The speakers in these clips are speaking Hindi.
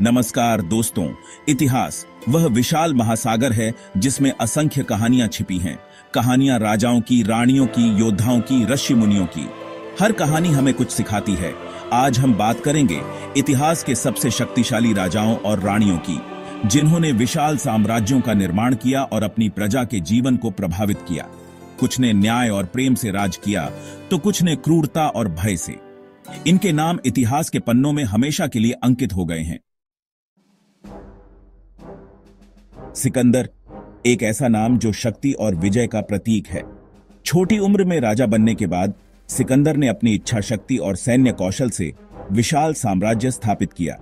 नमस्कार दोस्तों, इतिहास वह विशाल महासागर है जिसमें असंख्य कहानियां छिपी हैं। कहानियां राजाओं की, रानियों की, योद्धाओं की, ऋषि मुनियों की। हर कहानी हमें कुछ सिखाती है। आज हम बात करेंगे इतिहास के सबसे शक्तिशाली राजाओं और रानियों की, जिन्होंने विशाल साम्राज्यों का निर्माण किया और अपनी प्रजा के जीवन को प्रभावित किया। कुछ ने न्याय और प्रेम से राज किया, तो कुछ ने क्रूरता और भय से। इनके नाम इतिहास के पन्नों में हमेशा के लिए अंकित हो गए हैं। सिकंदर, एक ऐसा नाम जो शक्ति और विजय का प्रतीक है। छोटी उम्र में राजा बनने के बाद सिकंदर ने अपनी इच्छा शक्ति और सैन्य कौशल से विशाल साम्राज्य स्थापित किया।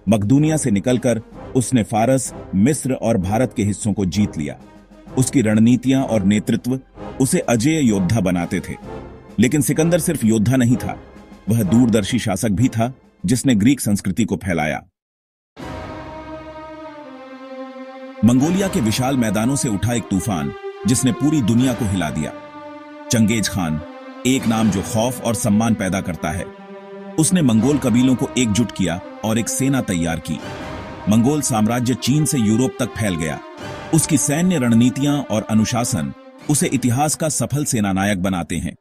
मकदूनिया से निकलकर उसने फारस, मिस्र और भारत के हिस्सों को जीत लिया। उसकी रणनीतियां और नेतृत्व उसे अजेय योद्धा बनाते थे। लेकिन सिकंदर सिर्फ योद्धा नहीं था, वह दूरदर्शी शासक भी था जिसने ग्रीक संस्कृति को फैलाया। मंगोलिया के विशाल मैदानों से उठा एक तूफान जिसने पूरी दुनिया को हिला दिया। चंगेज खान, एक नाम जो खौफ और सम्मान पैदा करता है। उसने मंगोल कबीलों को एकजुट किया और एक सेना तैयार की। मंगोल साम्राज्य चीन से यूरोप तक फैल गया। उसकी सैन्य रणनीतियां और अनुशासन उसे इतिहास का सफल सेनानायक बनाते हैं।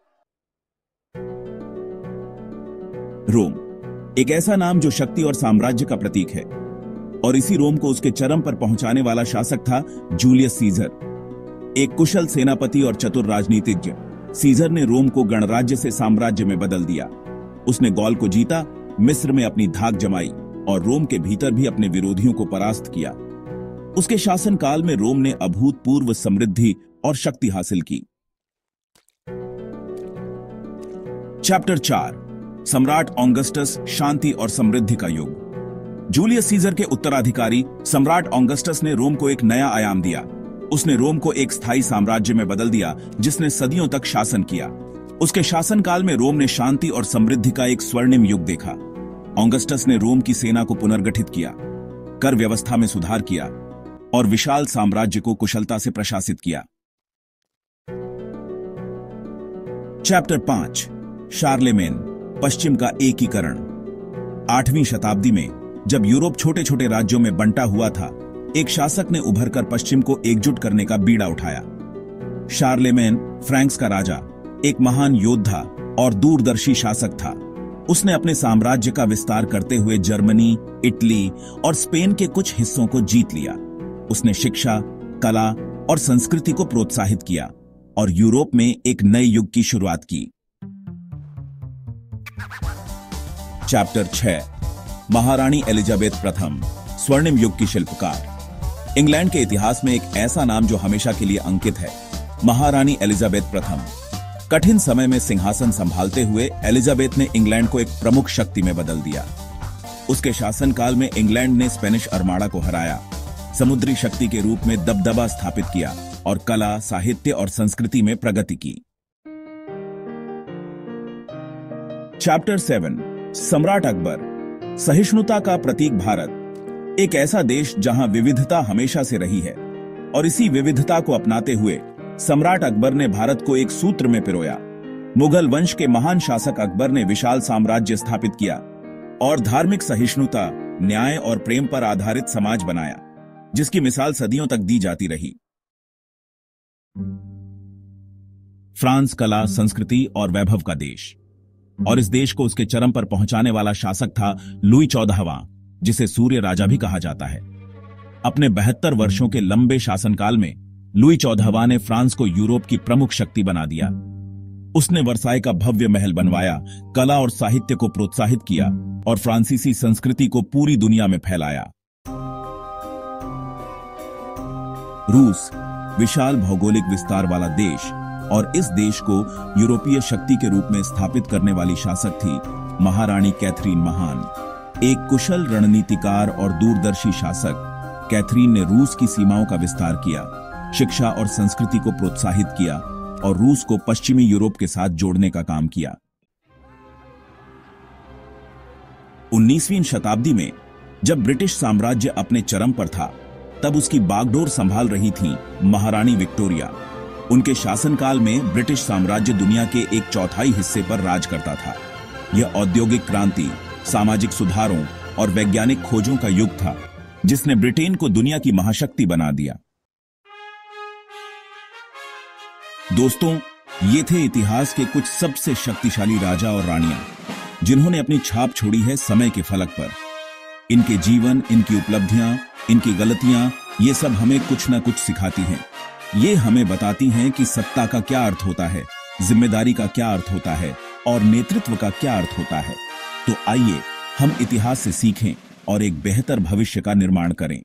रोम, एक ऐसा नाम जो शक्ति और साम्राज्य का प्रतीक है, और इसी रोम को उसके चरम पर पहुंचाने वाला शासक था जूलियस सीजर। एक कुशल सेनापति और चतुर राजनीतिज्ञ, सीजर ने रोम को गणराज्य से साम्राज्य में बदल दिया। उसने गौल को जीता, मिस्र में अपनी धाक जमाई और रोम के भीतर भी अपने विरोधियों को परास्त किया। उसके शासनकाल में रोम ने अभूतपूर्व समृद्धि और शक्ति हासिल की। चैप्टर 4, सम्राट ऑगस्टस, शांति और समृद्धि का युग। जूलियस सीजर के उत्तराधिकारी सम्राट ऑगस्टस ने रोम को एक नया आयाम दिया। उसने रोम को एक स्थायी साम्राज्य में बदल दिया जिसने सदियों तक शासन किया। उसके शासनकाल में रोम ने शांति और समृद्धि का एक स्वर्णिम युग देखा। ऑगस्टस ने रोम की सेना को पुनर्गठित किया, कर व्यवस्था में सुधार किया और विशाल साम्राज्य को कुशलता से प्रशासित किया। चैप्टर 5, शार्लेमेन, पश्चिम का एकीकरण। 8वीं शताब्दी में जब यूरोप छोटे छोटे राज्यों में बंटा हुआ था, एक शासक ने उभरकर पश्चिम को एकजुट करने का बीड़ा उठाया। शार्लेमेन, फ्रैंक्स का राजा, एक महान योद्धा और दूरदर्शी शासक था। उसने अपने साम्राज्य का विस्तार करते हुए जर्मनी, इटली और स्पेन के कुछ हिस्सों को जीत लिया। उसने शिक्षा, कला और संस्कृति को प्रोत्साहित किया और यूरोप में एक नए युग की शुरुआत की। चैप्टर 6, महारानी एलिजाबेथ प्रथम, स्वर्णिम युग की शिल्पकार। इंग्लैंड के इतिहास में एक ऐसा नाम जो हमेशा के लिए अंकित है, महारानी एलिजाबेथ प्रथम। कठिन समय में सिंहासन संभालते हुए एलिजाबेथ ने इंग्लैंड को एक प्रमुख शक्ति में बदल दिया। उसके शासनकाल में इंग्लैंड ने स्पेनिश आर्माडा को हराया, समुद्री शक्ति के रूप में दबदबा स्थापित किया और कला, साहित्य और संस्कृति में प्रगति की। चैप्टर 7, सम्राट अकबर, सहिष्णुता का प्रतीक। भारत एक ऐसा देश जहां विविधता हमेशा से रही है, और इसी विविधता को अपनाते हुए सम्राट अकबर ने भारत को एक सूत्र में पिरोया। मुगल वंश के महान शासक अकबर ने विशाल साम्राज्य स्थापित किया और धार्मिक सहिष्णुता, न्याय और प्रेम पर आधारित समाज बनाया, जिसकी मिसाल सदियों तक दी जाती रही। फ्रांस कला, संस्कृति और वैभव का देश, और इस देश को उसके चरम पर पहुंचाने वाला शासक था लुई 14वां, जिसे सूर्य राजा भी कहा जाता है। अपने 72 वर्षों के लंबे शासनकाल में लुई 14वां ने फ्रांस को यूरोप की प्रमुख शक्ति बना दिया। उसने वर्साई का भव्य महल बनवाया, कला और साहित्य को प्रोत्साहित किया और फ्रांसीसी संस्कृति को पूरी दुनिया में फैलाया। रूस, विशाल भौगोलिक विस्तार वाला देश, और इस देश को यूरोपीय शक्ति के रूप में स्थापित करने वाली शासक थी महारानी कैथरीन महान। एक कुशल रणनीतिकार और दूरदर्शी शासक, कैथरीन ने रूस की सीमाओं का विस्तार किया, शिक्षा और संस्कृति को प्रोत्साहित किया और रूस को पश्चिमी यूरोप के साथ जोड़ने का काम किया। 19वीं शताब्दी में जब ब्रिटिश साम्राज्य अपने चरम पर था, तब उसकी बागडोर संभाल रही थी महारानी विक्टोरिया। उनके शासनकाल में ब्रिटिश साम्राज्य दुनिया के 1/4 हिस्से पर राज करता था। यह औद्योगिक क्रांति, सामाजिक सुधारों और वैज्ञानिक खोजों का युग था, जिसने ब्रिटेन को दुनिया की महाशक्ति बना दिया। दोस्तों, ये थे इतिहास के कुछ सबसे शक्तिशाली राजा और रानियां, जिन्होंने अपनी छाप छोड़ी है समय के फलक पर। इनके जीवन, इनकी उपलब्धियां, इनकी गलतियां, ये सब हमें कुछ ना कुछ सिखाती हैं। ये हमें बताती हैं कि सत्ता का क्या अर्थ होता है, जिम्मेदारी का क्या अर्थ होता है और नेतृत्व का क्या अर्थ होता है। तो आइए हम इतिहास से सीखें और एक बेहतर भविष्य का निर्माण करें।